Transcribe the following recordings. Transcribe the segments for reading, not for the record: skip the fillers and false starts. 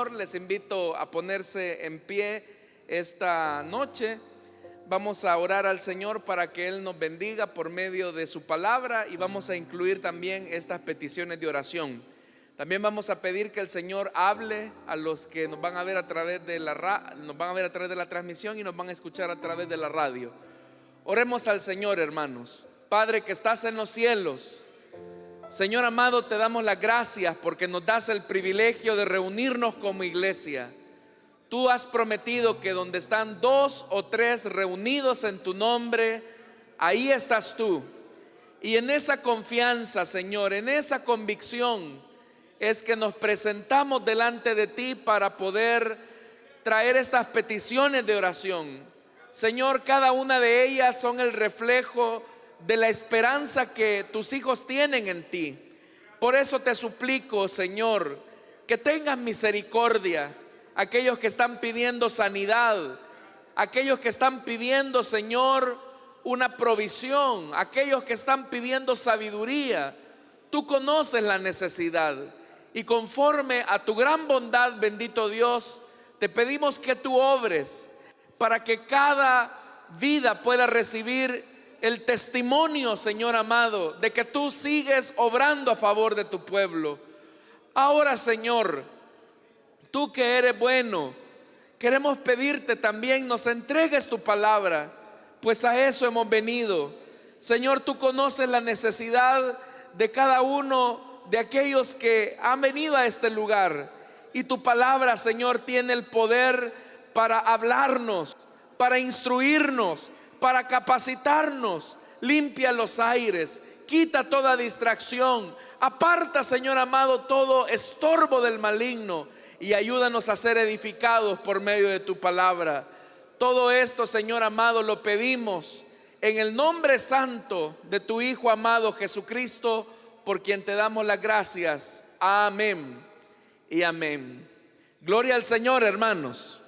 Señor. Les invito a ponerse en pie esta noche. Vamos a orar al Señor para que Él nos bendiga por medio de su palabra, y vamos a incluir también estas peticiones de oración. También vamos a pedir que el Señor hable a los que nos van a ver a través de la transmisión y nos van a escuchar a través de la radio. Oremos al Señor, hermanos. Padre que estás en los cielos, Señor amado, te damos las gracias porque nos das el privilegio de reunirnos como iglesia. Tú has prometido que donde están 2 o 3 reunidos en tu nombre, ahí estás tú. Y en esa confianza, Señor, en esa convicción, es que nos presentamos delante de ti para poder traer estas peticiones de oración. Señor, cada una de ellas son el reflejo de la esperanza que tus hijos tienen en ti. Por eso te suplico, Señor, que tengas misericordia. Aquellos que están pidiendo sanidad, aquellos que están pidiendo, Señor, una provisión, aquellos que están pidiendo sabiduría. Tú conoces la necesidad, y conforme a tu gran bondad, bendito Dios, te pedimos que tú obres para que cada vida pueda recibir el testimonio, Señor amado, de que tú sigues obrando a favor de tu pueblo. Ahora, Señor, tú que eres bueno, queremos pedirte también nos entregues tu palabra, pues a eso hemos venido. Señor, tú conoces la necesidad de cada uno de aquellos que han venido a este lugar, y tu palabra, Señor, tiene el poder para hablarnos, para instruirnos, para capacitarnos. Limpia los aires, quita toda distracción, aparta, Señor amado, todo estorbo del maligno, y ayúdanos a ser edificados por medio de tu palabra. Todo esto, Señor amado, lo pedimos en el nombre santo de tu Hijo amado Jesucristo, por quien te damos las gracias. Amén y amén. Gloria al Señor, hermanos.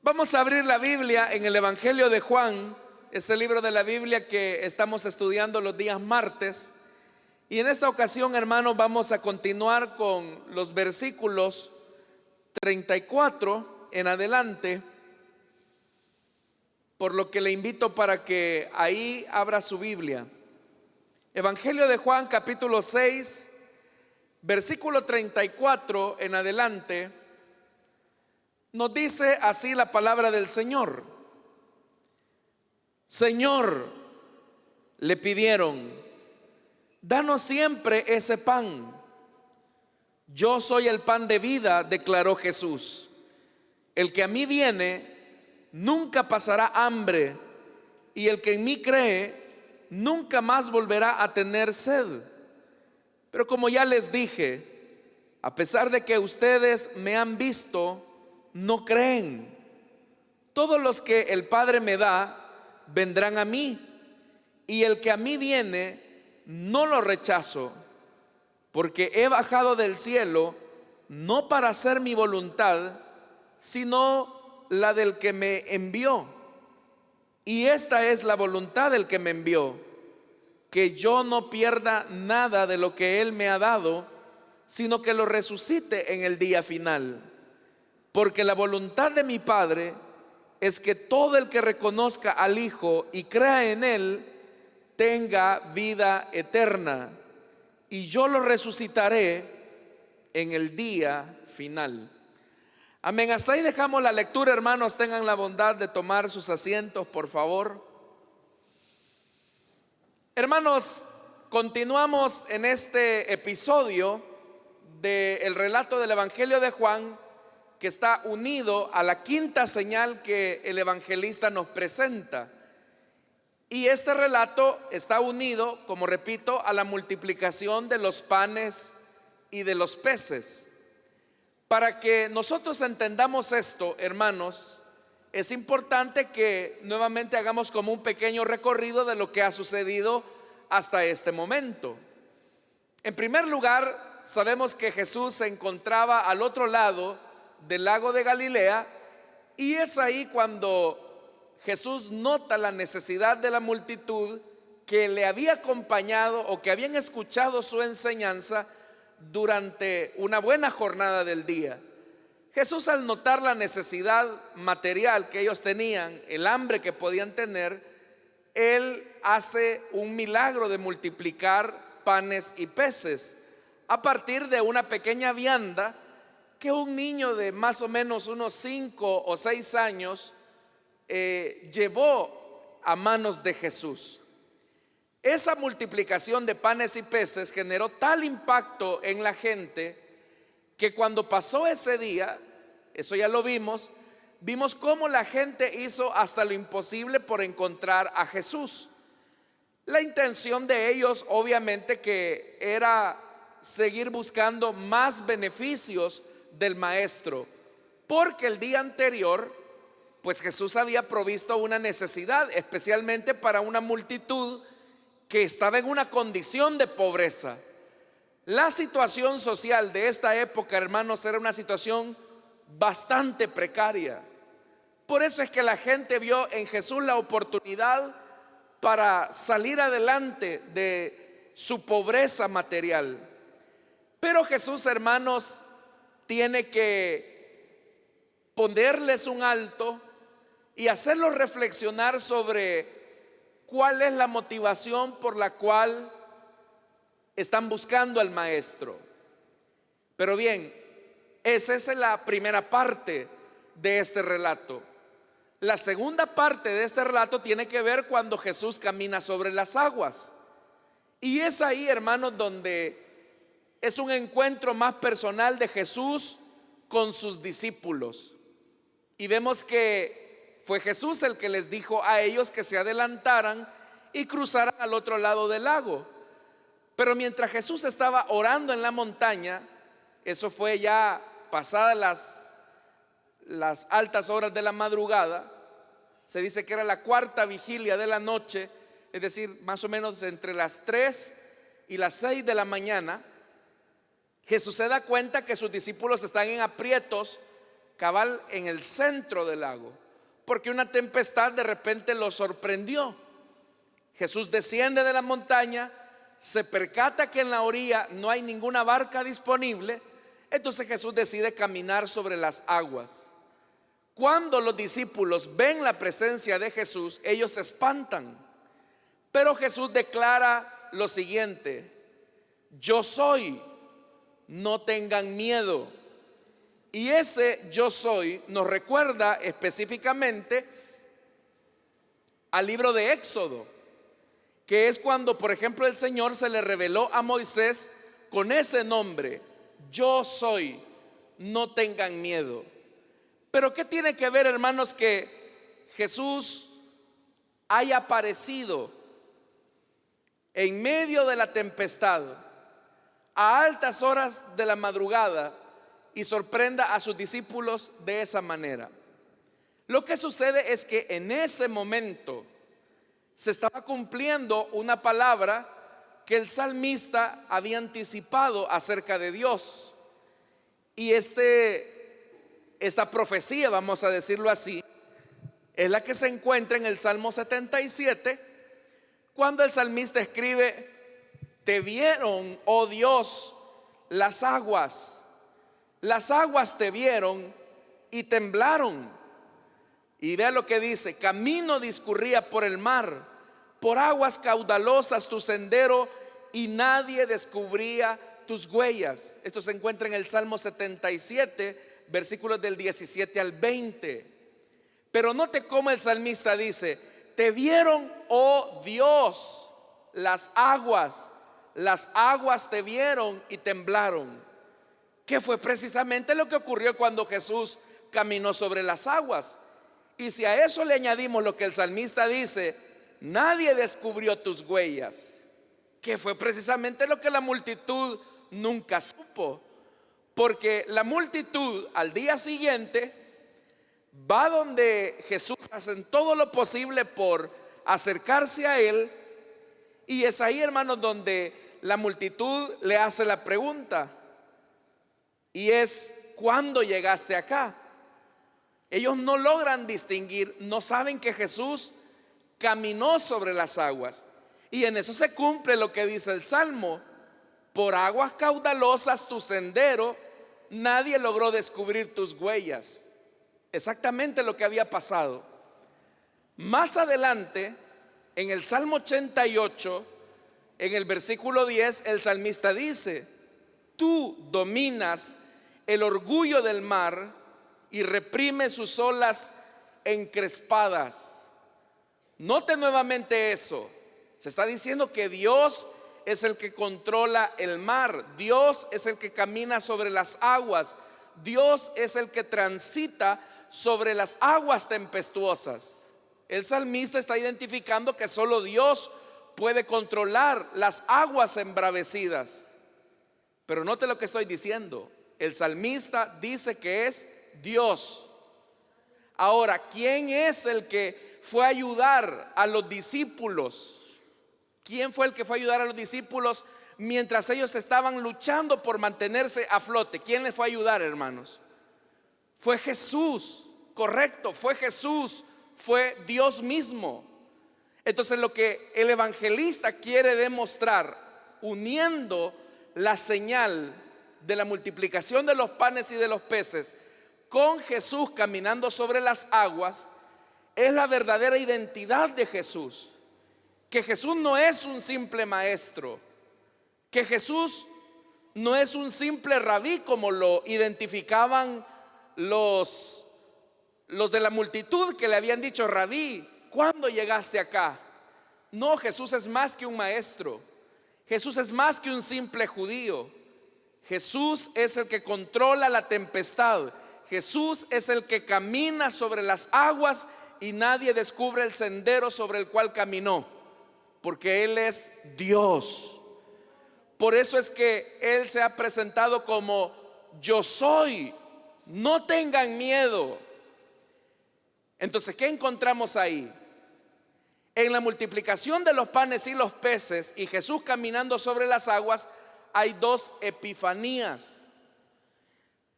Vamos a abrir la Biblia en el Evangelio de Juan, ese libro de la Biblia que estamos estudiando los días martes. Y en esta ocasión, hermanos, vamos a continuar con los versículos 34 en adelante, por lo que le invito para que ahí abra su Biblia. Evangelio de Juan, capítulo 6, versículo 34 en adelante, nos dice así la palabra del Señor. Señor, le pidieron, danos siempre ese pan. Yo soy el pan de vida, declaró Jesús. El que a mí viene nunca pasará hambre, y el que en mí cree nunca más volverá a tener sed. Pero como ya les dije, a pesar de que ustedes me han visto, no creen. Todos los que el Padre me da vendrán a mí, y el que a mí viene no lo rechazo, porque he bajado del cielo no para hacer mi voluntad, sino la del que me envió. Y esta es la voluntad del que me envió, que yo no pierda nada de lo que Él me ha dado, sino que lo resucite en el día final. Porque la voluntad de mi Padre es que todo el que reconozca al Hijo y crea en Él tenga vida eterna, y yo lo resucitaré en el día final. Amén. Hasta ahí dejamos la lectura, hermanos. Tengan la bondad de tomar sus asientos, por favor. Hermanos, continuamos en este episodio del relato del Evangelio de Juan, que está unido a la quinta señal que el evangelista nos presenta. Y este relato está unido, como repito, a la multiplicación de los panes y de los peces. Para que nosotros entendamos esto, hermanos, es importante que nuevamente hagamos como un pequeño recorrido de lo que ha sucedido hasta este momento. En primer lugar, sabemos que Jesús se encontraba al otro lado del lago de Galilea, y es ahí cuando Jesús nota la necesidad de la multitud que le había acompañado o que habían escuchado su enseñanza durante una buena jornada del día. Jesús, al notar la necesidad material que ellos tenían, el hambre que podían tener, Él hace un milagro de multiplicar panes y peces a partir de una pequeña vianda que un niño de más o menos unos 5 o 6 años llevó a manos de Jesús. Esa multiplicación de panes y peces generó tal impacto en la gente que cuando pasó ese día, eso ya lo vimos cómo la gente hizo hasta lo imposible por encontrar a Jesús. La intención de ellos obviamente que era seguir buscando más beneficios del maestro, porque el día anterior pues Jesús había provisto una necesidad, especialmente para una multitud que estaba en una condición de pobreza. La situación social de esta época, hermanos, era una situación bastante precaria. Por eso es que la gente vio en Jesús la oportunidad para salir adelante de su pobreza material. Pero Jesús, hermanos, tiene que ponerles un alto y hacerlos reflexionar sobre cuál es la motivación por la cual están buscando al maestro. Pero bien, esa es la primera parte de este relato. La segunda parte de este relato tiene que ver cuando Jesús camina sobre las aguas. Y es ahí, hermanos, donde es un encuentro más personal de Jesús con sus discípulos. Y vemos que fue Jesús el que les dijo a ellos que se adelantaran y cruzaran al otro lado del lago. Pero mientras Jesús estaba orando en la montaña, eso fue ya pasadas las altas horas de la madrugada, se dice que era la cuarta vigilia de la noche, es decir, más o menos entre las 3 y las 6 de la mañana, Jesús se da cuenta que sus discípulos están en aprietos, cabal en el centro del lago, porque una tempestad de repente los sorprendió. Jesús desciende de la montaña, se percata que en la orilla no hay ninguna barca disponible, entonces Jesús decide caminar sobre las aguas. Cuando los discípulos ven la presencia de Jesús, ellos se espantan, pero Jesús declara lo siguiente: yo soy, no tengan miedo. Y ese yo soy nos recuerda específicamente al libro de Éxodo, que es cuando, por ejemplo, el Señor se le reveló a Moisés con ese nombre: yo soy, no tengan miedo. Pero ¿qué tiene que ver, hermanos, que Jesús haya aparecido en medio de la tempestad a altas horas de la madrugada y sorprenda a sus discípulos de esa manera? Lo que sucede es que en ese momento se estaba cumpliendo una palabra que el salmista había anticipado acerca de Dios. Y esta profecía, vamos a decirlo así, es la que se encuentra en el Salmo 77, cuando el salmista escribe: te vieron, oh Dios, las aguas te vieron y temblaron. Y vea lo que dice: camino discurría por el mar, por aguas caudalosas tu sendero, y nadie descubría tus huellas. Esto se encuentra en el Salmo 77, versículos del 17 al 20. Pero note cómo el salmista dice: te vieron, oh Dios, las aguas te vieron y temblaron. Que fue precisamente lo que ocurrió cuando Jesús caminó sobre las aguas. Y si a eso le añadimos lo que el salmista dice: nadie descubrió tus huellas, que fue precisamente lo que la multitud nunca supo. Porque la multitud al día siguiente va donde Jesús, hacen todo lo posible por acercarse a él. Y es ahí, hermanos, donde la multitud le hace la pregunta, y es: ¿cuándo llegaste acá? Ellos no logran distinguir, no saben que Jesús caminó sobre las aguas. Y en eso se cumple lo que dice el Salmo: por aguas caudalosas tu sendero, nadie logró descubrir tus huellas. Exactamente lo que había pasado. Más adelante, en el Salmo 88, en el versículo 10, el salmista dice: tú dominas el orgullo del mar y reprimes sus olas encrespadas. Note nuevamente eso. Se está diciendo que Dios es el que controla el mar. Dios es el que camina sobre las aguas. Dios es el que transita sobre las aguas tempestuosas. El salmista está identificando que solo Dios puede controlar las aguas embravecidas. Pero note lo que estoy diciendo. El salmista dice que es Dios. Ahora, ¿quién es el que fue a ayudar a los discípulos? ¿Quién fue el que fue a ayudar a los discípulos mientras ellos estaban luchando por mantenerse a flote? ¿Quién les fue a ayudar, hermanos? Fue Jesús, correcto, fue Jesús, fue Dios mismo. Entonces lo que el evangelista quiere demostrar, uniendo la señal de la multiplicación de los panes y de los peces con Jesús caminando sobre las aguas, es la verdadera identidad de Jesús. Que Jesús no es un simple maestro, que Jesús no es un simple rabí como lo identificaban los de la multitud, que le habían dicho: rabí, ¿cuándo llegaste acá? No, Jesús es más que un maestro. Jesús es más que un simple judío. Jesús es el que controla la tempestad. Jesús es el que camina sobre las aguas y nadie descubre el sendero sobre el cual caminó, porque Él es Dios. Por eso es que Él se ha presentado como yo soy. No tengan miedo. Entonces, ¿qué encontramos ahí? En la multiplicación de los panes y los peces y Jesús caminando sobre las aguas, hay dos epifanías.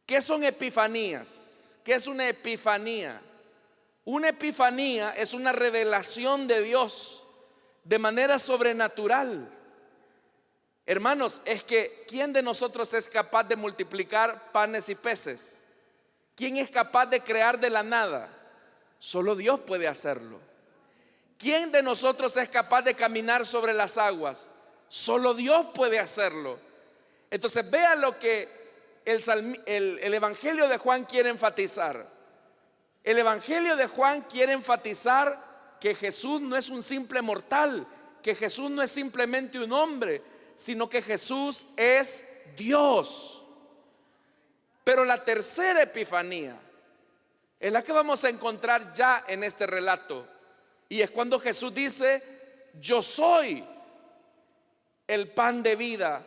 ¿Qué son epifanías? ¿Qué es una epifanía? Una epifanía es una revelación de Dios de manera sobrenatural. Hermanos, es que ¿quién de nosotros es capaz de multiplicar panes y peces? ¿Quién es capaz de crear de la nada? Solo Dios puede hacerlo. ¿Quién de nosotros es capaz de caminar sobre las aguas? Solo Dios puede hacerlo. Entonces vea lo que el Evangelio de Juan quiere enfatizar. El Evangelio de Juan quiere enfatizar que Jesús no es un simple mortal, que Jesús no es simplemente un hombre, sino que Jesús es Dios. Pero la tercera epifanía es la que vamos a encontrar ya en este relato, y es cuando Jesús dice: yo soy el pan de vida,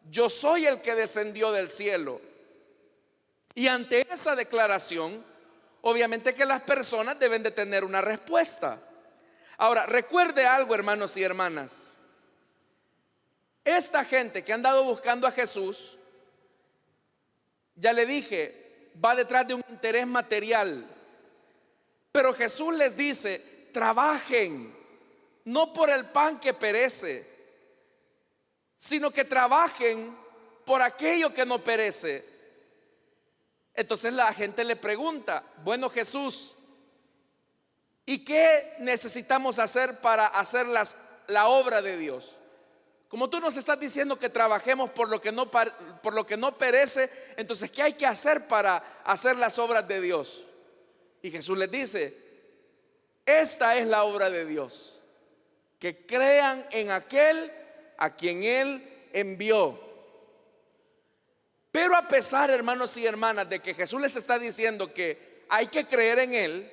yo soy el que descendió del cielo. Y ante esa declaración, obviamente que las personas deben de tener una respuesta. Ahora, recuerde algo, hermanos y hermanas. Esta gente que ha andado buscando a Jesús, ya le dije, va detrás de un interés material. Pero Jesús les dice: trabajen, no por el pan que perece, sino que trabajen por aquello que no perece. Entonces la gente le pregunta: bueno, Jesús, ¿y qué necesitamos hacer para hacer la obra de Dios? Como tú nos estás diciendo que trabajemos por lo que no perece, entonces ¿qué hay que hacer para hacer las obras de Dios? Y Jesús les dice: esta es la obra de Dios, que crean en aquel a quien Él envió. Pero a pesar, hermanos y hermanas, de que Jesús les está diciendo que hay que creer en Él,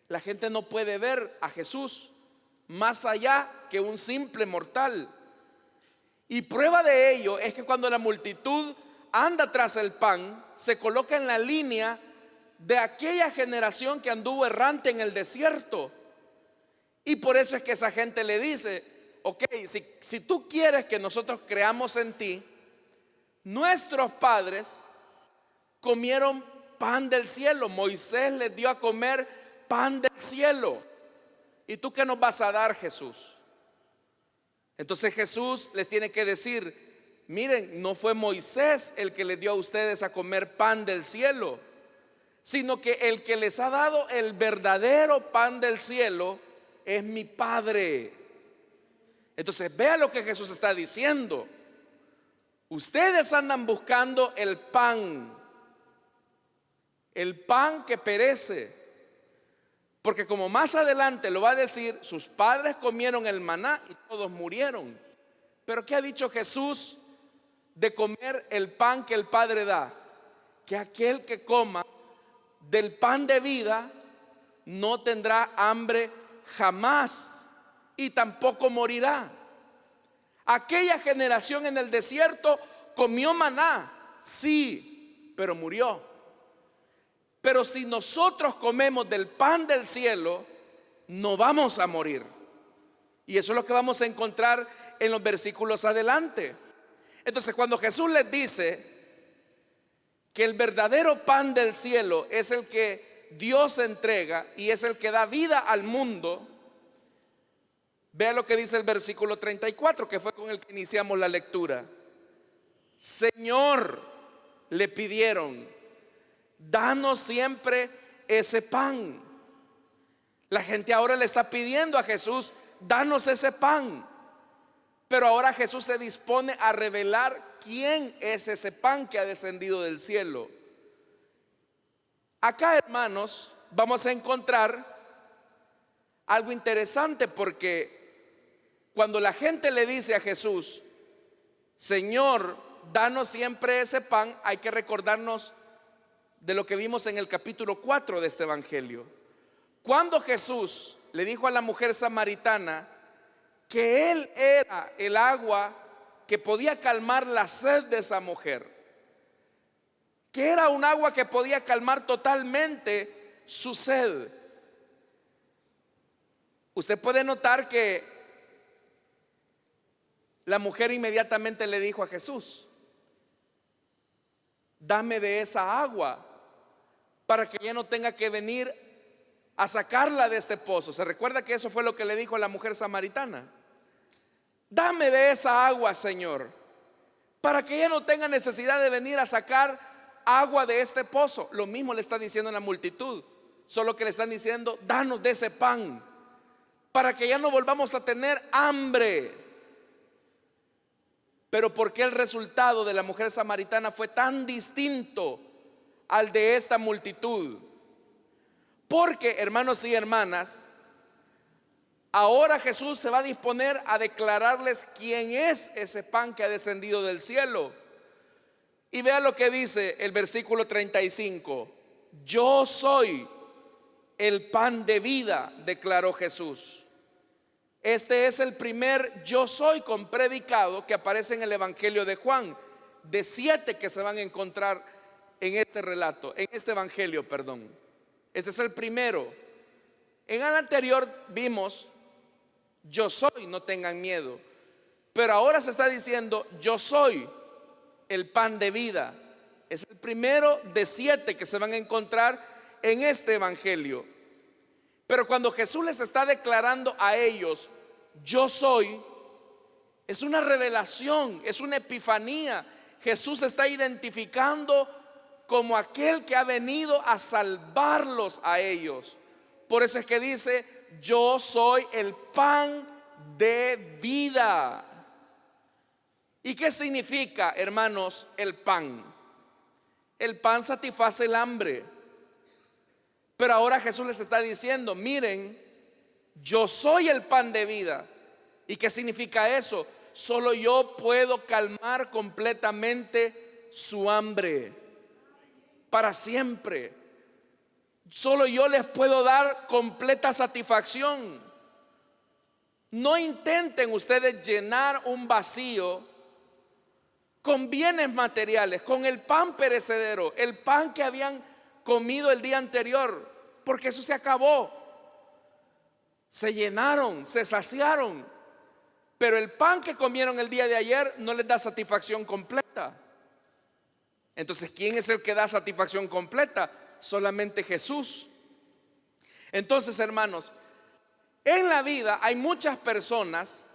la gente no puede ver a Jesús más allá que un simple mortal. Y prueba de ello es que cuando la multitud anda tras el pan, se coloca en la línea de aquella generación que anduvo errante en el desierto. Y por eso es que esa gente le dice: ok, si tú quieres que nosotros creamos en ti, nuestros padres comieron pan del cielo. Moisés les dio a comer pan del cielo. ¿Y tú qué nos vas a dar, Jesús? Entonces Jesús les tiene que decir: miren, no fue Moisés el que les dio a ustedes a comer pan del cielo, sino que el que les ha dado el verdadero pan del cielo es mi Padre. Entonces vea lo que Jesús está diciendo. Ustedes andan buscando el pan que perece, porque como más adelante lo va a decir, sus padres comieron el maná y todos murieron. Pero ¿qué ha dicho Jesús de comer el pan que el Padre da? Que aquel que coma del pan de vida no tendrá hambre jamás y tampoco morirá. Aquella generación en el desierto comió maná, sí, pero murió. Pero si nosotros comemos del pan del cielo, no vamos a morir. Y eso es lo que vamos a encontrar en los versículos adelante. Entonces, cuando Jesús les dice que el verdadero pan del cielo es el que Dios entrega y es el que da vida al mundo, vea lo que dice el versículo 34, que fue con el que iniciamos la lectura. Señor, le pidieron, danos siempre ese pan. La gente ahora le está pidiendo a Jesús, danos ese pan. Pero ahora Jesús se dispone a revelar quién es ese pan que ha descendido del cielo. Acá, hermanos, vamos a encontrar algo interesante, porque cuando la gente le dice a Jesús, Señor, danos siempre ese pan, hay que recordarnos de lo que vimos en el capítulo 4 de este evangelio. Cuando Jesús le dijo a la mujer samaritana que Él era el agua que podía calmar la sed de esa mujer, que era un agua que podía calmar totalmente su sed. Usted puede notar que la mujer inmediatamente le dijo a Jesús, dame de esa agua para que ya no tenga que venir a sacarla de este pozo. ¿Se recuerda que eso fue lo que le dijo a la mujer samaritana? Dame de esa agua, Señor, para que ella no tenga necesidad de venir a sacar agua de este pozo. Lo mismo le está diciendo a la multitud, solo que le están diciendo, danos de ese pan, para que ya no volvamos a tener hambre. Pero ¿por qué el resultado de la mujer samaritana fue tan distinto al de esta multitud? Porque, hermanos y hermanas, ahora Jesús se va a disponer a declararles quién es ese pan que ha descendido del cielo. Y vea lo que dice el versículo 35. Yo soy el pan de vida, declaró Jesús. Este es el primer yo soy con predicado que aparece en el evangelio de Juan, de 7 que se van a encontrar en este relato, en este evangelio, perdón. Este es el primero. En el anterior vimos yo soy, no tengan miedo. Pero ahora se está diciendo yo soy el pan de vida. Es el primero de 7 que se van a encontrar en este evangelio. Pero cuando Jesús les está declarando a ellos yo soy, es una revelación, es una epifanía. Jesús se está identificando como aquel que ha venido a salvarlos a ellos. Por eso es que dice yo soy el pan de vida. ¿Y qué significa, hermanos, el pan? El pan satisface el hambre. Pero ahora Jesús les está diciendo, miren, yo soy el pan de vida. ¿Y qué significa eso? Solo yo puedo calmar completamente su hambre para siempre. Solo yo les puedo dar completa satisfacción. No intenten ustedes llenar un vacío con bienes materiales, con el pan perecedero, el pan que habían comido el día anterior, porque eso se acabó. Se llenaron, se saciaron, pero el pan que comieron el día de ayer no les da satisfacción completa. Entonces, ¿quién es el que da satisfacción completa? Solamente Jesús. Entonces, hermanos, en la vida hay muchas personas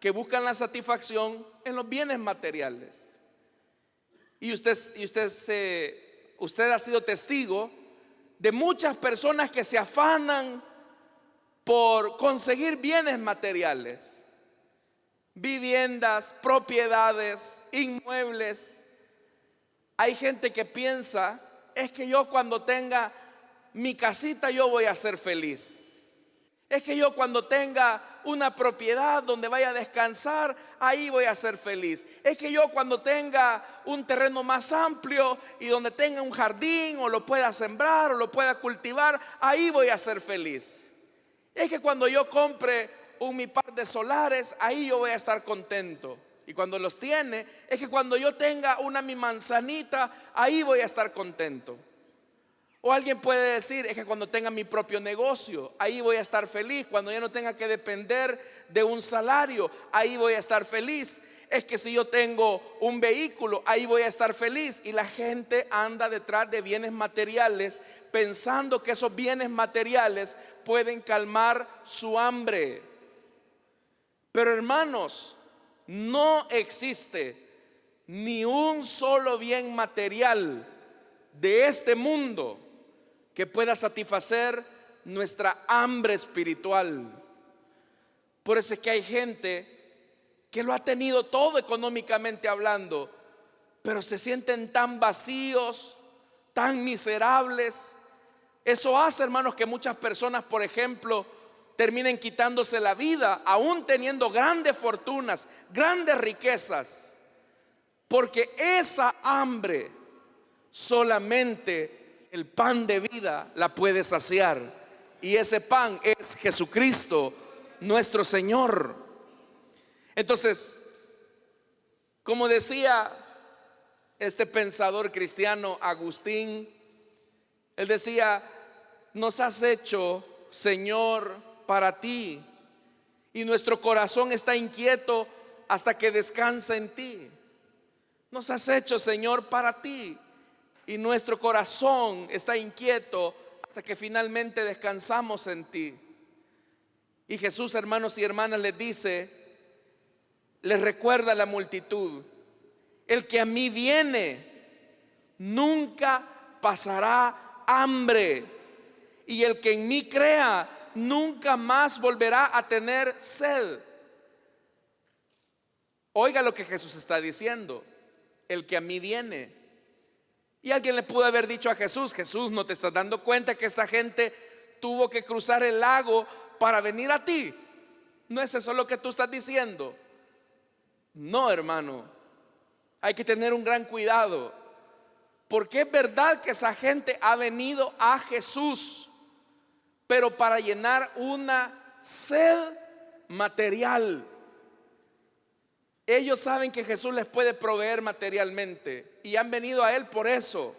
que buscan la satisfacción en los bienes materiales. Y usted ha sido testigo de muchas personas que se afanan por conseguir bienes materiales, viviendas, propiedades, inmuebles. Hay gente que piensa, es que yo cuando tenga mi casita yo voy a ser feliz. Es que yo cuando tenga una propiedad donde vaya a descansar, ahí voy a ser feliz. Es que yo cuando tenga un terreno más amplio y donde tenga un jardín o lo pueda sembrar o lo pueda cultivar, ahí voy a ser feliz. Es que cuando yo compre mi par de solares, ahí yo voy a estar contento. Y cuando los tiene, es que cuando yo tenga mi manzanita, ahí voy a estar contento. O alguien puede decir, es que cuando tenga mi propio negocio, ahí voy a estar feliz. Cuando ya no tenga que depender de un salario, ahí voy a estar feliz. Es que si yo tengo un vehículo, ahí voy a estar feliz. Y la gente anda detrás de bienes materiales pensando que esos bienes materiales pueden calmar su hambre. Pero hermanos, no existe ni un solo bien material de este mundo que pueda satisfacer nuestra hambre espiritual. Por eso es que hay gente que lo ha tenido todo económicamente hablando, pero se sienten tan vacíos, tan miserables. Eso hace, hermanos, que muchas personas, por ejemplo, terminen quitándose la vida, aún teniendo grandes fortunas, grandes riquezas, porque esa hambre solamente el pan de vida la puede saciar, y ese pan es Jesucristo nuestro Señor. Entonces, como decía este pensador cristiano Agustín, él decía: nos has hecho, Señor, para ti, y nuestro corazón está inquieto hasta que descansa en ti. Nos has hecho, Señor, para ti, y nuestro corazón está inquieto hasta que finalmente descansamos en ti. Y Jesús, hermanos y hermanas, les dice, les recuerda a la multitud: el que a mí viene nunca pasará hambre, y el que en mí crea nunca más volverá a tener sed. Oiga lo que Jesús está diciendo: el que a mí viene. Y alguien le pudo haber dicho a Jesús: Jesús, ¿no te estás dando cuenta que esta gente tuvo que cruzar el lago para venir a ti? ¿No es eso lo que tú estás diciendo? No, hermano, hay que tener un gran cuidado, porque es verdad que esa gente ha venido a Jesús, pero para llenar una sed material. Ellos saben que Jesús les puede proveer materialmente y han venido a Él por eso.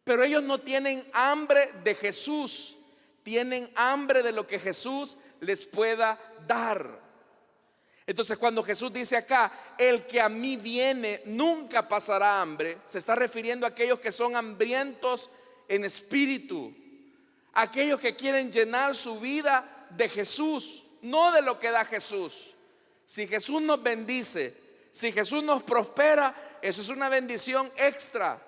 Pero ellos no tienen hambre de Jesús, tienen hambre de lo que Jesús les pueda dar. Entonces, cuando Jesús dice acá: el que a mí viene nunca pasará hambre, se está refiriendo a aquellos que son hambrientos en espíritu, aquellos que quieren llenar su vida de Jesús, no de lo que da Jesús. Si Jesús nos bendice, si Jesús nos prospera, eso es una bendición extra.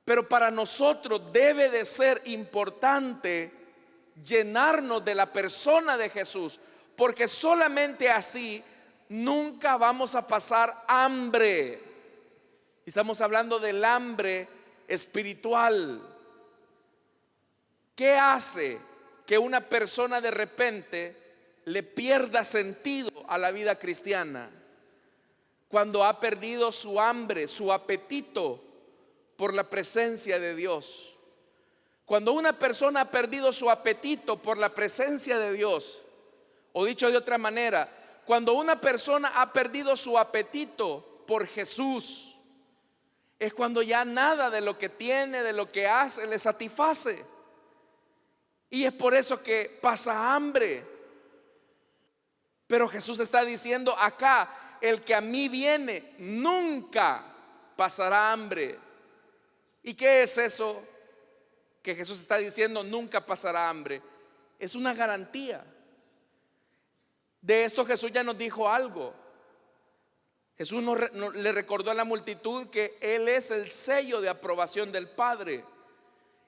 Pero para nosotros debe de ser importante llenarnos de la persona de Jesús, porque solamente así nunca vamos a pasar hambre. Estamos hablando del hambre espiritual. ¿Qué hace que una persona de repente le pierda sentido a la vida cristiana? Cuando ha perdido su hambre, su apetito por la presencia de Dios. Cuando una persona ha perdido su apetito por la presencia de Dios, o dicho de otra manera, cuando una persona ha perdido su apetito por Jesús, es cuando ya nada de lo que tiene, de lo que hace, le satisface. Y es por eso que pasa hambre. Pero Jesús está diciendo acá: el que a mí viene nunca pasará hambre. ¿Y qué es eso que Jesús está diciendo? Nunca pasará hambre. Es una garantía De esto Jesús ya nos dijo algo. Jesús le recordó a la multitud que Él es el sello de aprobación del Padre.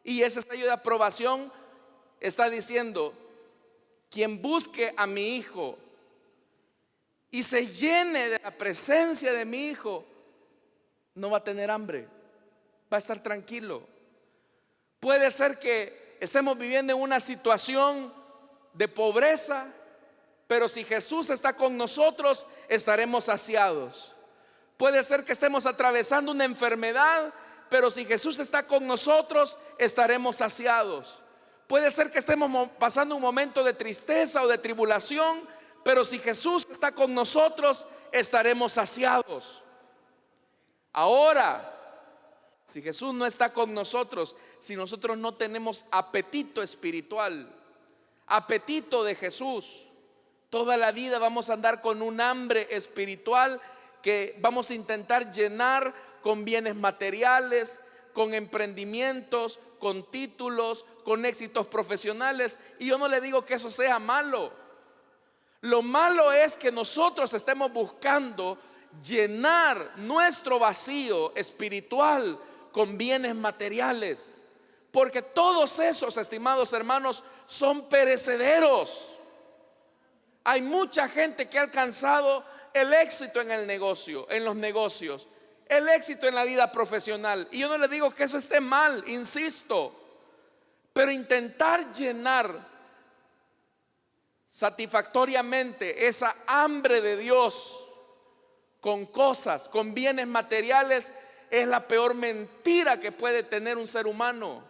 Y ese sello de aprobación está diciendo: quien busque a mi Hijo y se llene de la presencia de mi Hijo, no va a tener hambre, va a estar tranquilo. Puede ser que estemos viviendo en una situación de pobreza, pero si Jesús está con nosotros, estaremos saciados. Puede ser que estemos atravesando una enfermedad, pero si Jesús está con nosotros, estaremos saciados. Puede ser que estemos pasando un momento de tristeza o de tribulación, pero si Jesús está con nosotros, estaremos saciados. Ahora, si Jesús no está con nosotros, si nosotros no tenemos apetito espiritual, apetito de Jesús, toda la vida vamos a andar con un hambre espiritual que vamos a intentar llenar con bienes materiales, con emprendimientos, con títulos, con éxitos profesionales. Y yo no le digo que eso sea malo. Lo malo es que nosotros estemos buscando llenar nuestro vacío espiritual con bienes materiales, porque todos esos, estimados hermanos, son perecederos. Hay mucha gente que ha alcanzado el éxito en el negocio, en los negocios, el éxito en la vida profesional, y yo no le digo que eso esté mal, insisto, pero intentar llenar satisfactoriamente esa hambre de Dios con cosas, con bienes materiales, es la peor mentira que puede tener un ser humano.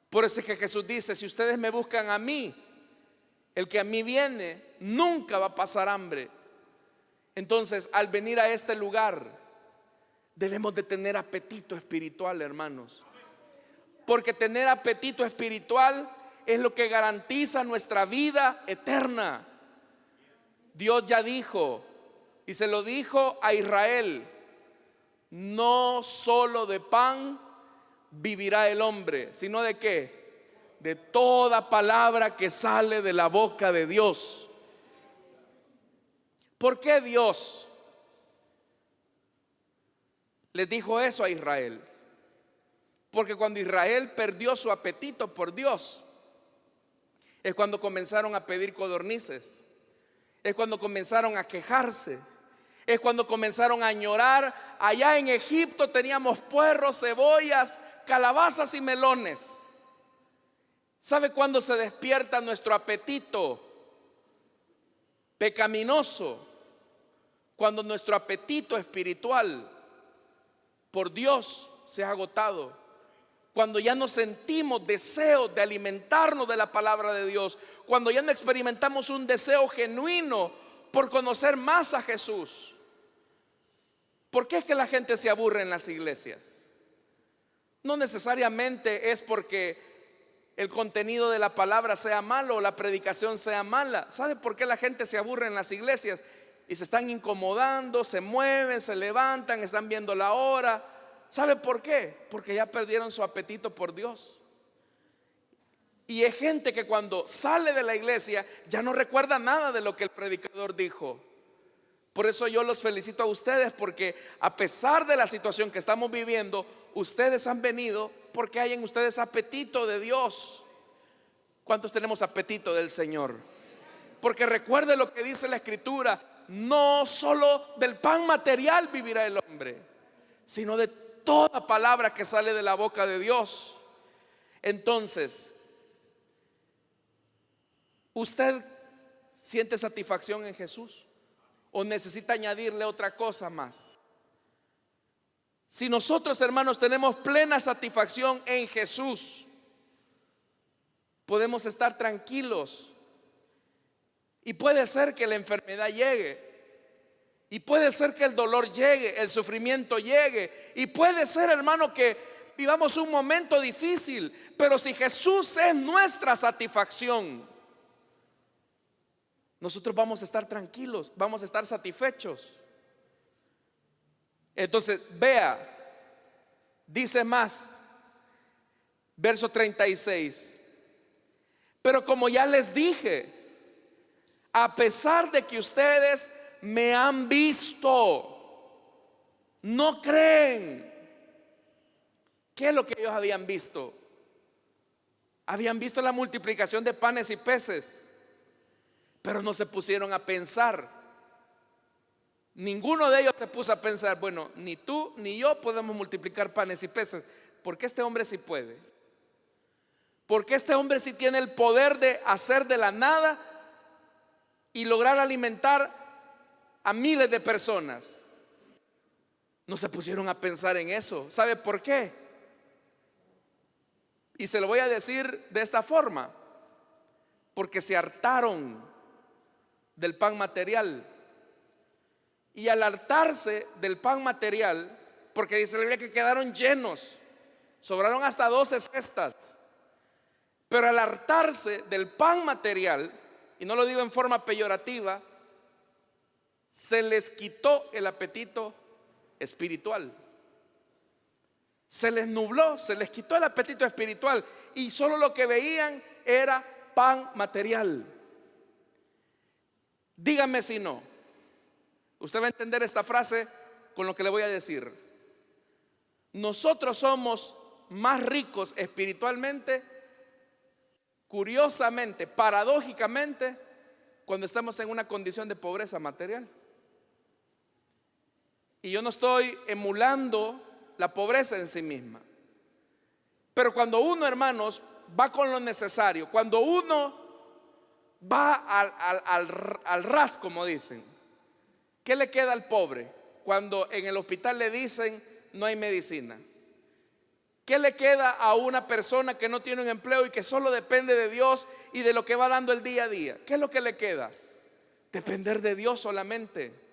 Por eso es que Jesús dice: si ustedes me buscan a mí, el que a mí viene nunca va a pasar hambre. Entonces, al venir a este lugar, debemos de tener apetito espiritual, hermanos, porque tener apetito espiritual es lo que garantiza nuestra vida eterna. Dios ya dijo, y se lo dijo a Israel: no solo de pan vivirá el hombre, sino de qué, de toda palabra que sale de la boca de Dios. ¿Por qué Dios les dijo eso a Israel? Porque cuando Israel perdió su apetito por Dios, es cuando comenzaron a pedir codornices, es cuando comenzaron a quejarse, es cuando comenzaron a añorar. Allá en Egipto teníamos puerros, cebollas, calabazas y melones. ¿Sabe cuándo se despierta nuestro apetito pecaminoso? Cuando nuestro apetito espiritual por Dios se ha agotado, cuando ya no sentimos deseos de alimentarnos de la palabra de Dios, cuando ya no experimentamos un deseo genuino por conocer más a Jesús. ¿Por qué es que la gente se aburre en las iglesias? No necesariamente es porque el contenido de la palabra sea malo o la predicación sea mala. ¿Sabe por qué la gente se aburre en las iglesias? Y se están incomodando, se mueven, se levantan, están viendo la hora. ¿Sabe por qué? Porque ya perdieron su apetito por Dios. Y hay gente que cuando sale de la iglesia ya no recuerda nada de lo que el predicador dijo. Por eso yo los felicito a ustedes, porque a pesar de la situación que estamos viviendo, ustedes han venido porque hay en ustedes apetito de Dios. ¿Cuántos tenemos apetito del Señor? Porque recuerde lo que dice la Escritura: no solo del pan material vivirá el hombre, sino de toda palabra que sale de la boca de Dios. Entonces, ¿usted siente satisfacción en Jesús o necesita añadirle otra cosa más? Si nosotros, hermanos, tenemos plena satisfacción en Jesús, podemos estar tranquilos. Y puede ser que la enfermedad llegue, y puede ser que el dolor llegue, el sufrimiento llegue, y puede ser, hermano, que vivamos un momento difícil, pero si Jesús es nuestra satisfacción, nosotros vamos a estar tranquilos, vamos a estar satisfechos. Entonces, vea, dice más, verso 36: pero como ya les dije, a pesar de que ustedes me han visto, no creen. ¿Qué es lo que ellos habían visto? Habían visto la multiplicación de panes y peces, pero no se pusieron a pensar. Ninguno de ellos se puso a pensar, bueno, ni tú ni yo podemos multiplicar panes y peces. ¿Por qué este hombre sí puede? ¿Por qué este hombre sí tiene el poder de hacer de la nada y lograr alimentar a miles de personas? No se pusieron a pensar en eso. ¿Sabe por qué? Y se lo voy a decir de esta forma: porque se hartaron del pan material. Y al hartarse del pan material, porque dice la Biblia que quedaron llenos, sobraron hasta 12 cestas. Pero al hartarse del pan material, y no lo digo en forma peyorativa, se les quitó el apetito espiritual. Se les nubló, se les quitó el apetito espiritual y solo lo que veían era pan material. Dígame si no. Usted va a entender esta frase con lo que le voy a decir. Nosotros somos más ricos espiritualmente, curiosamente, paradójicamente, cuando estamos en una condición de pobreza material. Y yo no estoy emulando la pobreza en sí misma, pero cuando uno, hermanos, va con lo necesario, cuando uno va al ras, como dicen, ¿qué le queda al pobre cuando en el hospital le dicen no hay medicina? ¿Qué le queda a una persona que no tiene un empleo y que solo depende de Dios y de lo que va dando el día a día? ¿Qué es lo que le queda? Depender de Dios solamente.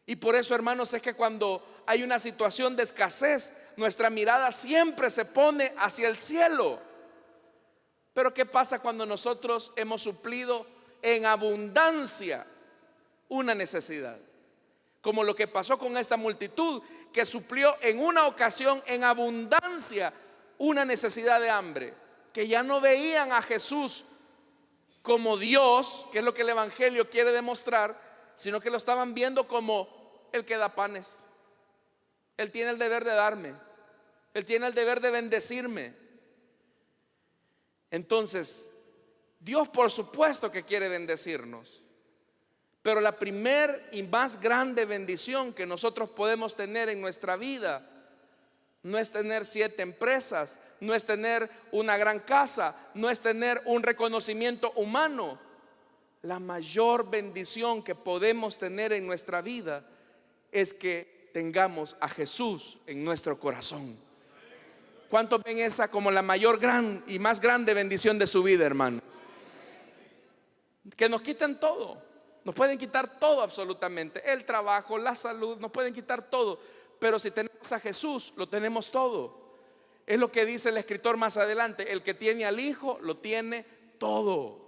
Y por eso, hermanos, es que cuando hay una situación de escasez, nuestra mirada siempre se pone hacia el cielo. Pero ¿qué pasa cuando nosotros hemos suplido en abundancia una necesidad? Como lo que pasó con esta multitud, que suplió en una ocasión en abundancia una necesidad de hambre, que ya no veían a Jesús como Dios, que es lo que el Evangelio quiere demostrar, sino que lo estaban viendo como el que da panes. Él tiene el deber de darme, Él tiene el deber de bendecirme. Entonces, Dios por supuesto que quiere bendecirnos, pero la primer y más grande bendición que nosotros podemos tener en nuestra vida no es tener 7 empresas, no es tener una gran casa, no es tener un reconocimiento humano. La mayor bendición que podemos tener en nuestra vida es que tengamos a Jesús en nuestro corazón. ¿Cuántos ven esa como la mayor gran y más grande bendición de su vida, hermano? Que nos quiten todo, nos pueden quitar todo absolutamente, el trabajo, la salud, nos pueden quitar todo, pero si tenemos a Jesús, lo tenemos todo. Es lo que dice el escritor más adelante: el que tiene al Hijo, lo tiene todo.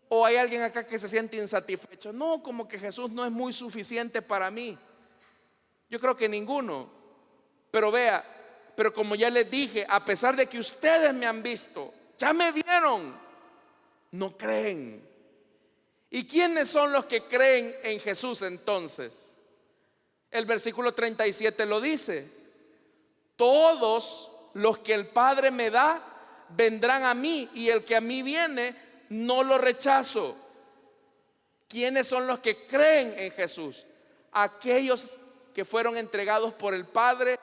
¿O hay alguien acá que se siente insatisfecho? No, como que Jesús no es muy suficiente para mí. Yo creo que ninguno. Pero vea, pero como ya les dije, a pesar de que ustedes me han visto, ya me vieron, no creen. ¿Y quiénes son los que creen en Jesús entonces? El versículo 37 lo dice: todos los que el Padre me da vendrán a mí, y el que a mí viene no lo rechazo. ¿Quiénes son los que creen en Jesús? Aquellos que fueron entregados por el Padre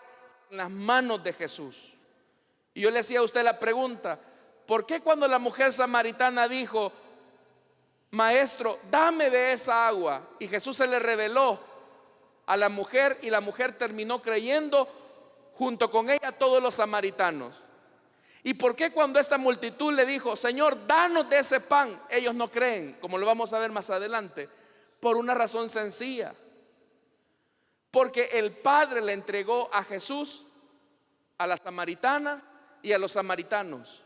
en las manos de Jesús. Y yo le hacía a usted la pregunta: ¿por qué cuando la mujer samaritana dijo, maestro, dame de esa agua, y Jesús se le reveló a la mujer, y la mujer terminó creyendo junto con ella todos los samaritanos? ¿Y por qué cuando esta multitud le dijo, Señor, danos de ese pan, ellos no creen? Como lo vamos a ver más adelante. Por una razón sencilla: porque el Padre le entregó a Jesús, a la samaritana y a los samaritanos.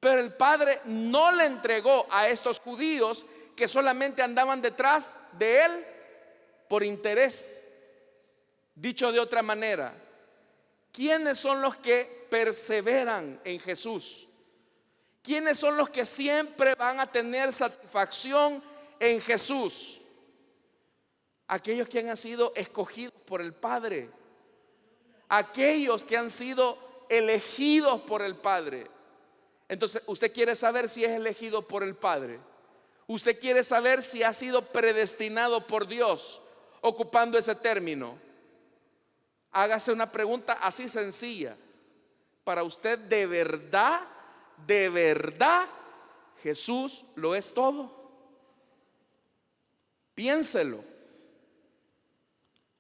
Pero el Padre no le entregó a estos judíos que solamente andaban detrás de Él por interés. Dicho de otra manera, ¿quiénes son los que perseveran en Jesús? ¿Quiénes son los que siempre van a tener satisfacción en Jesús? Aquellos que han sido escogidos por el Padre, aquellos que han sido elegidos por el Padre. Entonces, usted quiere saber si es elegido por el Padre. Usted quiere saber si ha sido predestinado por Dios, ocupando ese término. Hágase una pregunta así sencilla. Para usted, de verdad, Jesús lo es todo. Piénselo.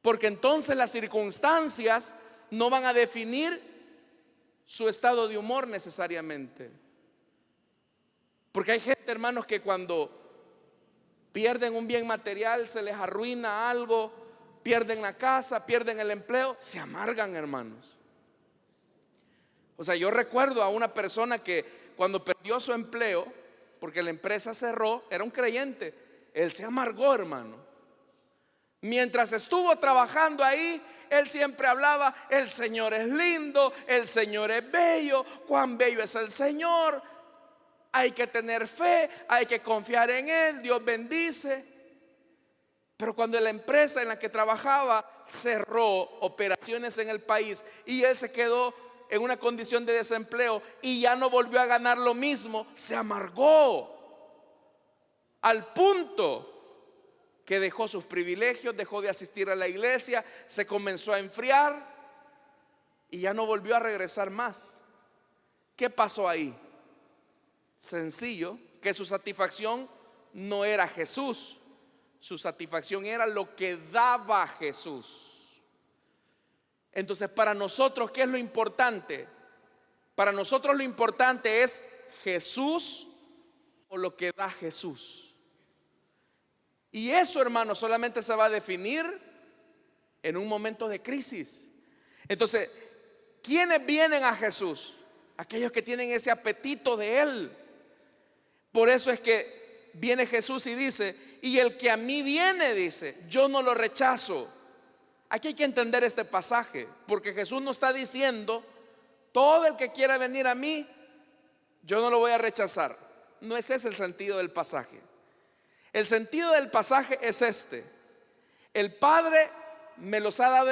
Porque entonces las circunstancias no van a definir su estado de humor necesariamente. Porque hay gente, hermanos, que cuando pierden un bien material, se les arruina algo, pierden la casa, pierden el empleo, se amargan, hermanos. O sea, yo recuerdo a una persona que cuando perdió su empleo, porque la empresa cerró, era un creyente, él se amargó, hermano. Mientras estuvo trabajando ahí, él siempre hablaba: el Señor es lindo, el Señor es bello, cuán bello es el Señor, hay que tener fe, hay que confiar en Él, Dios bendice. Pero cuando la empresa en la que trabajaba cerró operaciones en el país y él se quedó en una condición de desempleo y ya no volvió a ganar lo mismo, se amargó al punto que dejó sus privilegios, dejó de asistir a la iglesia, se comenzó a enfriar y ya no volvió a regresar más. ¿Qué pasó ahí? Sencillo, que su satisfacción no era Jesús, su satisfacción era lo que daba Jesús. Entonces, para nosotros, ¿qué es lo importante? Para nosotros lo importante es Jesús o lo que da Jesús. Y eso, hermano, solamente se va a definir en un momento de crisis. Entonces, ¿quiénes vienen a Jesús? Aquellos que tienen ese apetito de Él. Por eso es que viene Jesús y dice: y el que a mí viene, dice, yo no lo rechazo. Aquí hay que entender este pasaje, porque Jesús no está diciendo: todo el que quiera venir a mí, yo no lo voy a rechazar. No es ese el sentido del pasaje. El sentido del pasaje es este: el Padre me los ha dado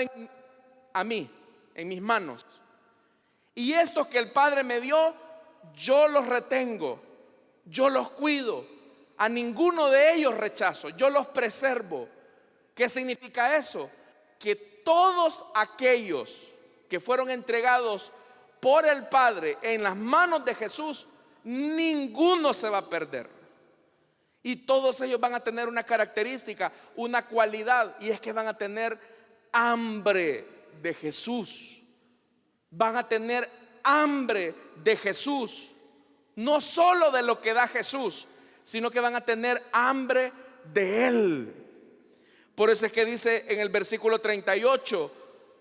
a mí, en mis manos, y estos que el Padre me dio, yo los retengo, yo los cuido, a ninguno de ellos rechazo, yo los preservo. ¿Qué significa eso? Que todos aquellos que fueron entregados por el Padre en las manos de Jesús, ninguno se va a perder. Y todos ellos van a tener una característica, una cualidad, y es que van a tener hambre de Jesús. Van a tener hambre de Jesús. No solo de lo que da Jesús, sino que van a tener hambre de Él. Por eso es que dice en el versículo 38: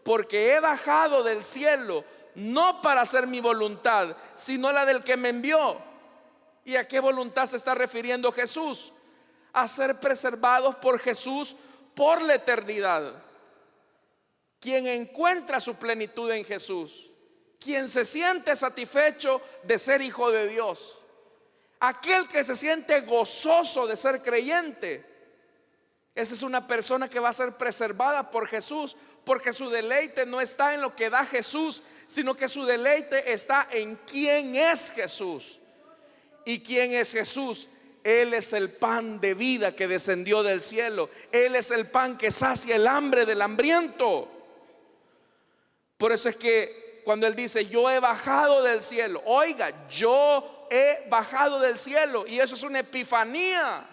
porque he bajado del cielo no para hacer mi voluntad, sino la del que me envió. ¿Y a qué voluntad se está refiriendo Jesús? A ser preservados por Jesús por la eternidad. Quien encuentra su plenitud en Jesús, quien se siente satisfecho de ser hijo de Dios, aquel que se siente gozoso de ser creyente, esa es una persona que va a ser preservada por Jesús, porque su deleite no está en lo que da Jesús, sino que su deleite está en quién es Jesús. ¿Y quién es Jesús? Él es el pan de vida que descendió del cielo. Él es el pan que sacia el hambre del hambriento. Por eso es que cuando Él dice: yo he bajado del cielo, oiga, yo he bajado del cielo, y eso es una epifanía.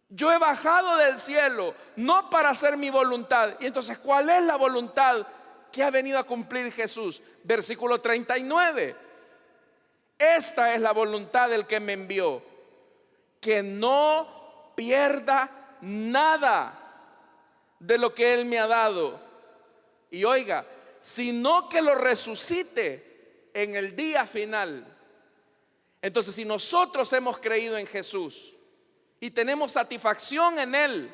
Yo he bajado del cielo no para hacer mi voluntad. Y entonces, ¿cuál es la voluntad que ha venido a cumplir Jesús? Versículo 39: esta es la voluntad del que me envió, que no pierda nada de lo que Él me ha dado. Y oiga, sino que lo resucite en el día final. Entonces, si nosotros hemos creído en Jesús y tenemos satisfacción en Él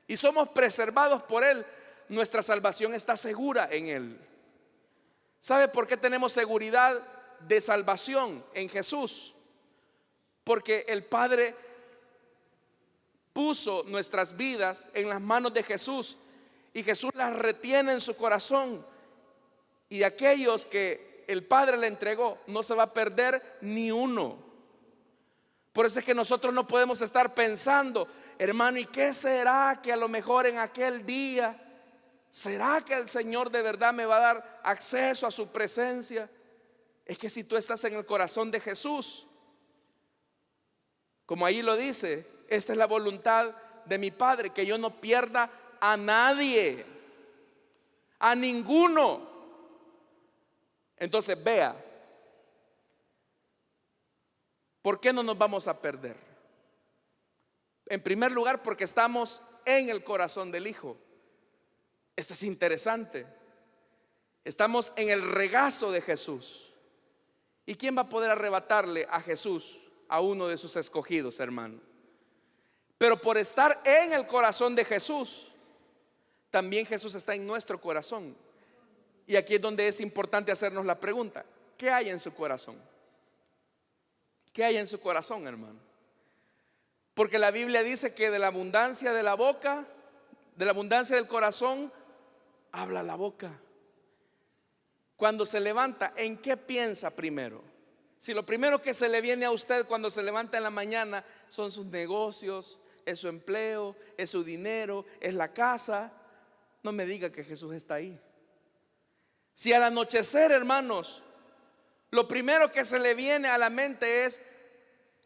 y somos preservados por Él, nuestra salvación está segura en Él. ¿Sabe por qué tenemos seguridad? de salvación en Jesús, porque el Padre puso nuestras vidas en las manos de Jesús y Jesús las retiene en su corazón, y de aquellos que el Padre le entregó no se va a perder ni uno. Por eso es que nosotros no podemos estar pensando, hermano, ¿y qué será que a lo mejor en aquel día, será que el Señor de verdad me va a dar acceso a su presencia? Es que si tú estás en el corazón de Jesús, como ahí lo dice, esta es la voluntad de mi Padre, que yo no pierda a nadie, a ninguno. Entonces vea, ¿por qué no nos vamos a perder? En primer lugar, porque estamos en el corazón del Hijo. Esto es interesante. Estamos en el regazo de Jesús. ¿Y quién va a poder arrebatarle a Jesús a uno de sus escogidos, hermano? Pero por estar en el corazón de Jesús, también Jesús está en nuestro corazón. Y aquí es donde es importante hacernos la pregunta: ¿qué hay en su corazón? ¿Qué hay en su corazón, hermano? Porque la Biblia dice que de la abundancia de la boca, de la abundancia del corazón, habla la boca. Cuando se levanta, ¿en qué piensa primero? Si lo primero que se le viene a usted cuando se levanta en la mañana son sus negocios, es su empleo, es su dinero, es la casa, no me diga que Jesús está ahí. Si al anochecer, hermanos, lo primero que se le viene a la mente es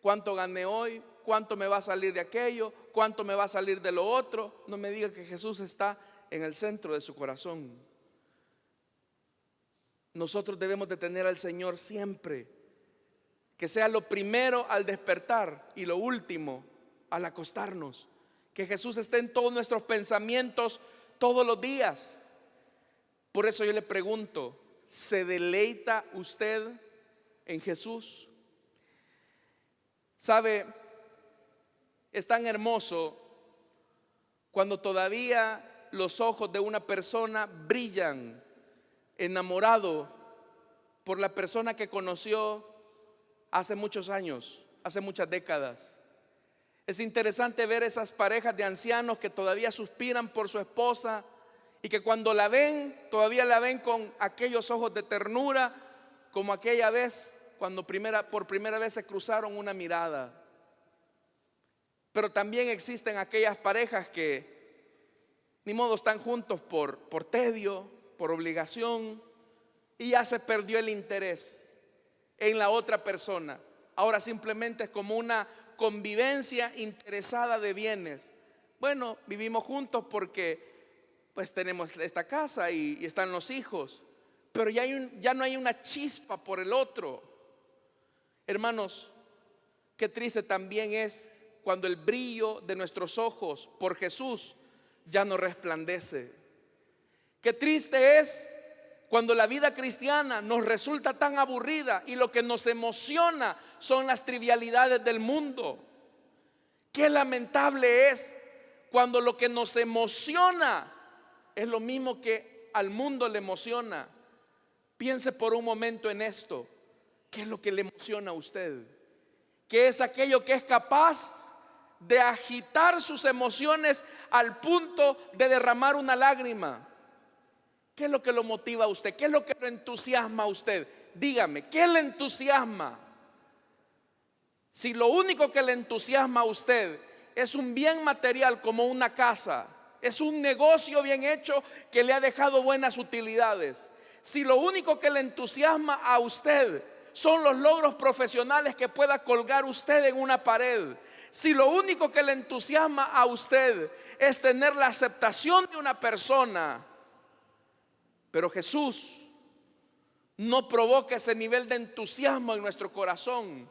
cuánto gané hoy, cuánto me va a salir de aquello, cuánto me va a salir de lo otro, no me diga que Jesús está en el centro de su corazón. Nosotros debemos de tener al Señor siempre, que sea lo primero al despertar y lo último al acostarnos. Que Jesús esté en todos nuestros pensamientos todos los días. Por eso yo le pregunto, ¿se deleita usted en Jesús? ¿Sabe? Es tan hermoso cuando todavía los ojos de una persona brillan, enamorado por la persona que conoció hace muchos años, hace muchas décadas. Es interesante ver esas parejas de ancianos que todavía suspiran por su esposa y que cuando la ven, todavía la ven con aquellos ojos de ternura, como aquella vez cuando por primera vez se cruzaron una mirada. Pero también existen aquellas parejas que ni modo están juntos por tedio, por obligación, y ya se perdió el interés en la otra persona. Ahora simplemente es como una convivencia interesada de bienes. Bueno, vivimos juntos porque pues tenemos esta casa y están los hijos, pero ya no hay una chispa por el otro. Hermanos, qué triste también es cuando el brillo de nuestros ojos por Jesús ya no resplandece. Qué triste es cuando la vida cristiana nos resulta tan aburrida y lo que nos emociona son las trivialidades del mundo. Qué lamentable es cuando lo que nos emociona es lo mismo que al mundo le emociona. Piense por un momento en esto. ¿Qué es lo que le emociona a usted? ¿Qué es aquello que es capaz de agitar sus emociones al punto de derramar una lágrima? ¿Qué es lo que lo motiva a usted? ¿Qué es lo que lo entusiasma a usted? Dígame, ¿qué le entusiasma? Si lo único que le entusiasma a usted es un bien material como una casa, es un negocio bien hecho que le ha dejado buenas utilidades, si lo único que le entusiasma a usted son los logros profesionales que pueda colgar usted en una pared, si lo único que le entusiasma a usted es tener la aceptación de una persona, pero Jesús no provoca ese nivel de entusiasmo en nuestro corazón,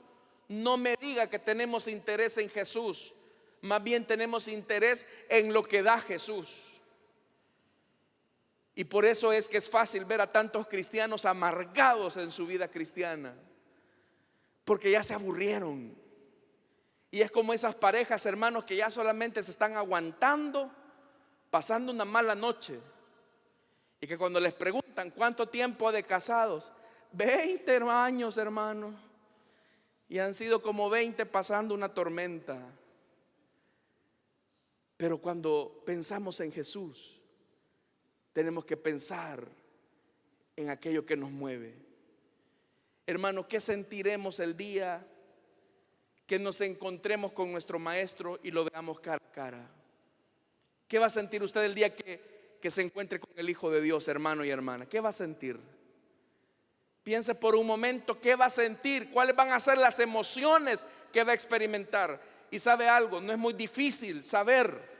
no me diga que tenemos interés en Jesús, más bien tenemos interés en lo que da Jesús. Y por eso es que es fácil ver a tantos cristianos amargados en su vida cristiana, porque ya se aburrieron. Y es como esas parejas, hermanos, que ya solamente se están aguantando, pasando una mala noche, y que cuando les preguntan cuánto tiempo de casados, 20 años, hermano, y han sido como 20 pasando una tormenta. Pero cuando pensamos en Jesús, tenemos que pensar en aquello que nos mueve. Hermano, ¿qué sentiremos el día que nos encontremos con nuestro Maestro y lo veamos cara a cara? ¿Qué va a sentir usted el día que se encuentre con el Hijo de Dios, hermano y hermana? ¿Qué va a sentir? Piense por un momento qué va a sentir, cuáles van a ser las emociones que va a experimentar. Y sabe algo, no es muy difícil saber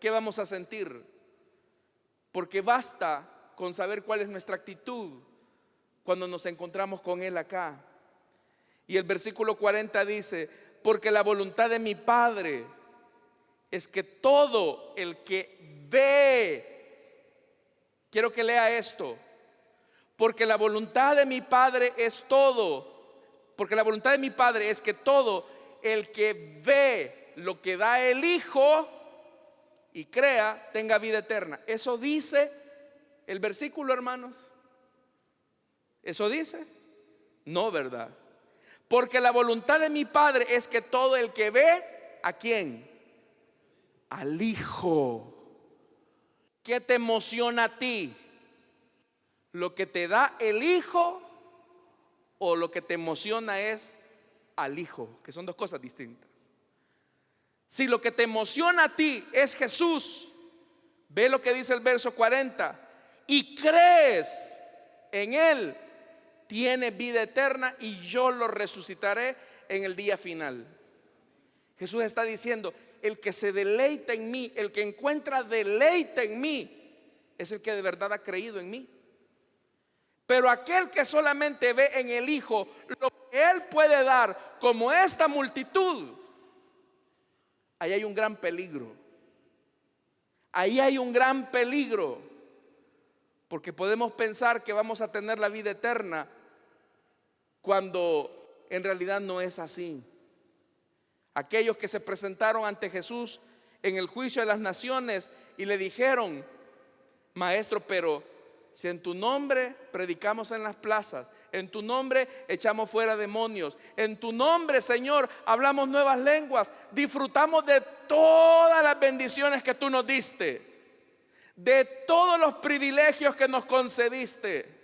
qué vamos a sentir, porque basta con saber cuál es nuestra actitud cuando nos encontramos con Él acá. Y el versículo 40 dice: porque la voluntad de mi Padre es que todo el que ve, quiero que lea esto, porque la voluntad de mi Padre es todo, porque la voluntad de mi Padre es que todo el que ve lo que da el Hijo y crea tenga vida eterna. Eso dice el versículo, hermanos. ¿Eso dice? No, ¿verdad? Porque la voluntad de mi Padre es que todo el que ve, ¿a quién? Al Hijo. ¿Qué te emociona a ti? ¿Lo que te da el Hijo o lo que te emociona es al Hijo? Que son dos cosas distintas. Si lo que te emociona a ti es Jesús, ve lo que dice el verso 40, y crees en Él, tienes vida eterna y yo lo resucitaré en el día final. Jesús está diciendo: el que se deleita en mí, el que encuentra deleite en mí, es el que de verdad ha creído en mí. Pero aquel que solamente ve en el Hijo lo que Él puede dar, como esta multitud, ahí hay un gran peligro. Ahí hay un gran peligro, porque podemos pensar que vamos a tener la vida eterna cuando en realidad no es así. Aquellos que se presentaron ante Jesús en el juicio de las naciones y le dijeron: Maestro, pero si en tu nombre predicamos en las plazas, en tu nombre echamos fuera demonios, en tu nombre, Señor, hablamos nuevas lenguas, disfrutamos de todas las bendiciones que tú nos diste, de todos los privilegios que nos concediste.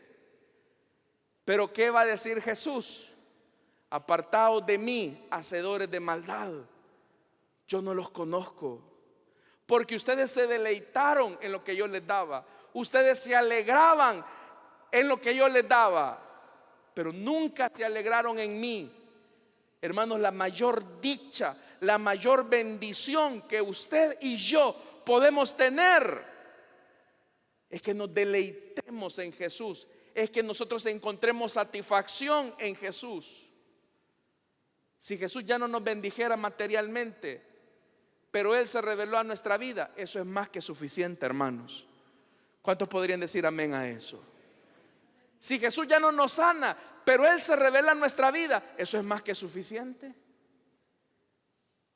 Pero ¿qué va a decir Jesús? Apartaos de mí, hacedores de maldad, yo no los conozco. Porque ustedes se deleitaron en lo que yo les daba, ustedes se alegraban en lo que yo les daba, pero nunca se alegraron en mí. Hermanos, la mayor dicha, la mayor bendición que usted y yo podemos tener es que nos deleitemos en Jesús, es que nosotros encontremos satisfacción en Jesús. Si Jesús ya no nos bendijera materialmente, pero Él se reveló a nuestra vida, eso es más que suficiente, hermanos. ¿Cuántos podrían decir amén a eso? Si Jesús ya no nos sana, pero Él se revela en nuestra vida, eso es más que suficiente.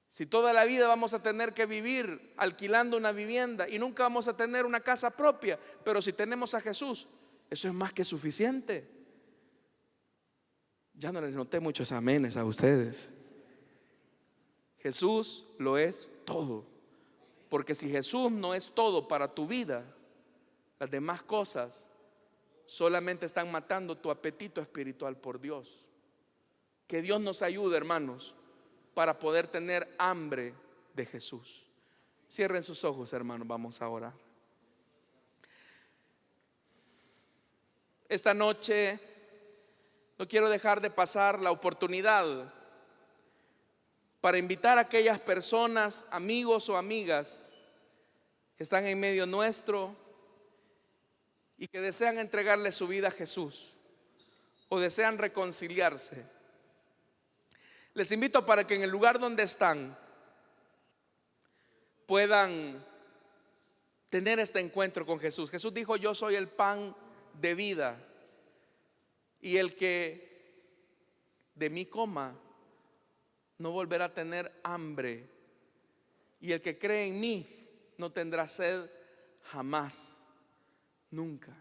Si toda la vida vamos a tener que vivir alquilando una vivienda y nunca vamos a tener una casa propia, pero si tenemos a Jesús, eso es más que suficiente. Ya no les noté muchos amenes a ustedes. Jesús lo es todo. Porque si Jesús no es todo para tu vida, las demás cosas solamente están matando tu apetito espiritual por Dios. Que Dios nos ayude, hermanos, para poder tener hambre de Jesús. Cierren sus ojos, hermanos, vamos a orar. Esta noche no quiero dejar de pasar la oportunidad para invitar a aquellas personas, amigos o amigas que están en medio nuestro y que desean entregarle su vida a Jesús o desean reconciliarse. Les invito para que en el lugar donde están puedan tener este encuentro con Jesús. Jesús dijo: yo soy el pan de vida, y el que de mí coma no volverá a tener hambre, y el que cree en mí no tendrá sed jamás, nunca.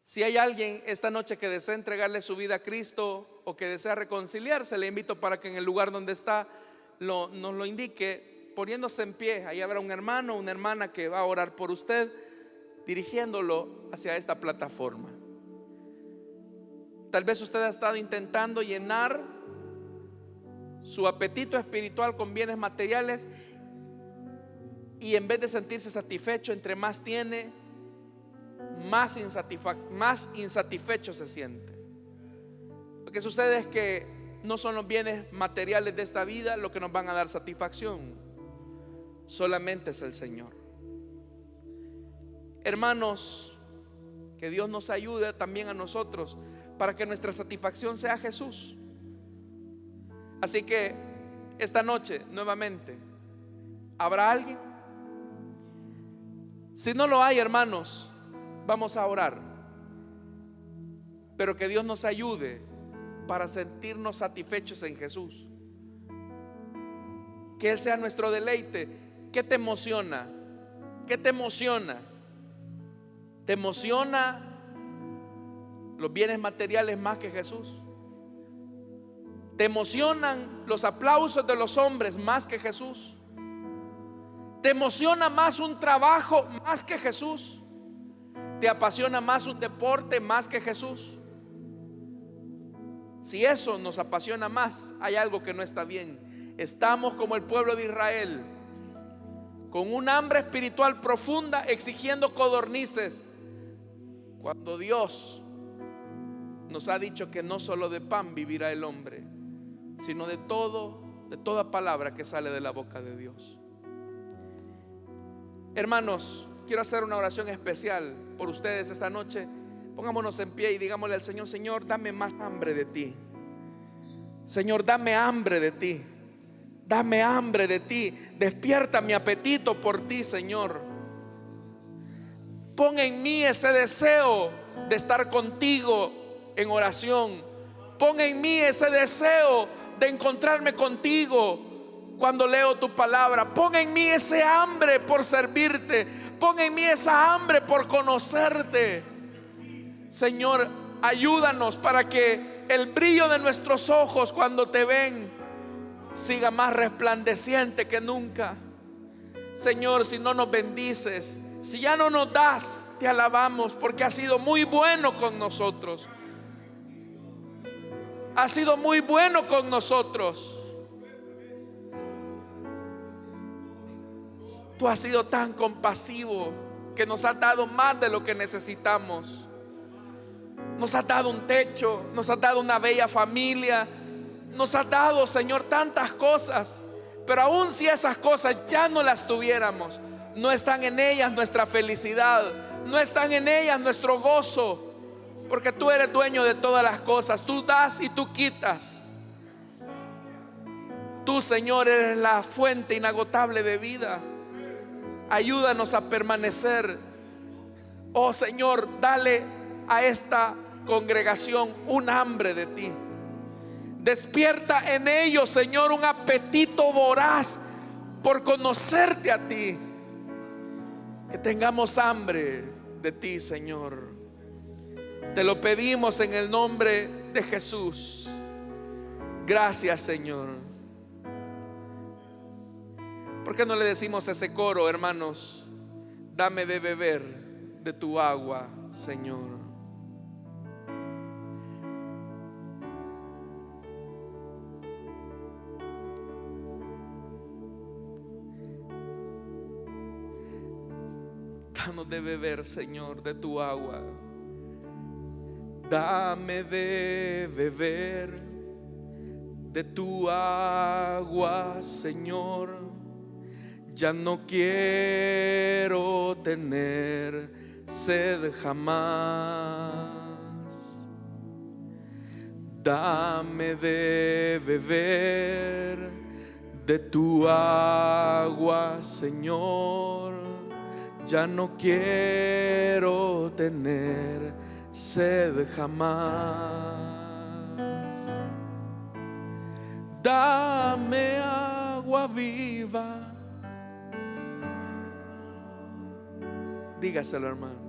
Si hay alguien esta noche que desea entregarle su vida a Cristo o que desea reconciliarse, le invito para que en el lugar donde está nos lo indique poniéndose en pie. Ahí habrá un hermano o una hermana que va a orar por usted, dirigiéndolo hacia esta plataforma. Tal vez usted ha estado intentando llenar su apetito espiritual con bienes materiales y en vez de sentirse satisfecho, entre más tiene, más insatisfecho se siente. Lo que sucede es que no son los bienes materiales de esta vida lo que nos van a dar satisfacción, solamente es el Señor. Hermanos, que Dios nos ayude también a nosotros para que nuestra satisfacción sea Jesús. Así que esta noche nuevamente, ¿habrá alguien? Si no lo hay, hermanos, vamos a orar, pero que Dios nos ayude para sentirnos satisfechos en Jesús, que Él sea nuestro deleite. ¿Qué te emociona? ¿Qué te emociona? ¿Te emociona los bienes materiales más que Jesús? ¿Te emocionan los aplausos de los hombres más que Jesús? ¿Te emociona más un trabajo más que Jesús? ¿Te apasiona más un deporte más que Jesús? Si eso nos apasiona más, hay algo que no está bien. Estamos como el pueblo de Israel, con un hambre espiritual profunda, exigiendo codornices, cuando Dios nos ha dicho que no solo de pan vivirá el hombre, sino de toda palabra que sale de la boca de Dios. Hermanos, quiero hacer una oración especial por ustedes esta noche. Pongámonos en pie y digámosle al Señor: Señor, dame más hambre de ti. Señor, dame hambre de ti. Dame hambre de ti. Despierta mi apetito por ti, Señor. Pon en mí ese deseo de estar contigo en oración. Pon en mí ese deseo de encontrarme contigo cuando leo tu palabra. Pon en mí ese hambre por servirte. Pon en mí esa hambre por conocerte. Señor, ayúdanos para que el brillo de nuestros ojos cuando te ven siga más resplandeciente que nunca. Señor, si no nos bendices, si ya no nos das, te alabamos porque has sido muy bueno con nosotros. Has sido muy bueno con nosotros. Tú has sido tan compasivo que nos has dado más de lo que necesitamos. Nos has dado un techo, nos has dado una bella familia, nos has dado, Señor, tantas cosas. Pero aun si esas cosas ya no las tuviéramos, no están en ellas nuestra felicidad, no están en ellas nuestro gozo, porque tú eres dueño de todas las cosas. Tú das y tú quitas. Tú, Señor, eres la fuente inagotable de vida. Ayúdanos a permanecer. Oh Señor, dale a esta congregación un hambre de ti. Despierta en ellos, Señor, un apetito voraz por conocerte a ti. Que tengamos hambre de ti, Señor. Te lo pedimos en el nombre de Jesús. Gracias, Señor. ¿Por qué no le decimos ese coro, hermanos? Dame de beber de tu agua, Señor. Danos de beber, Señor, de tu agua. Dame de beber de tu agua, Señor. Ya no quiero tener sed jamás. Dame de beber de tu agua, Señor. Ya no quiero tener sed jamás. Dame agua viva. Dígaselo, hermano.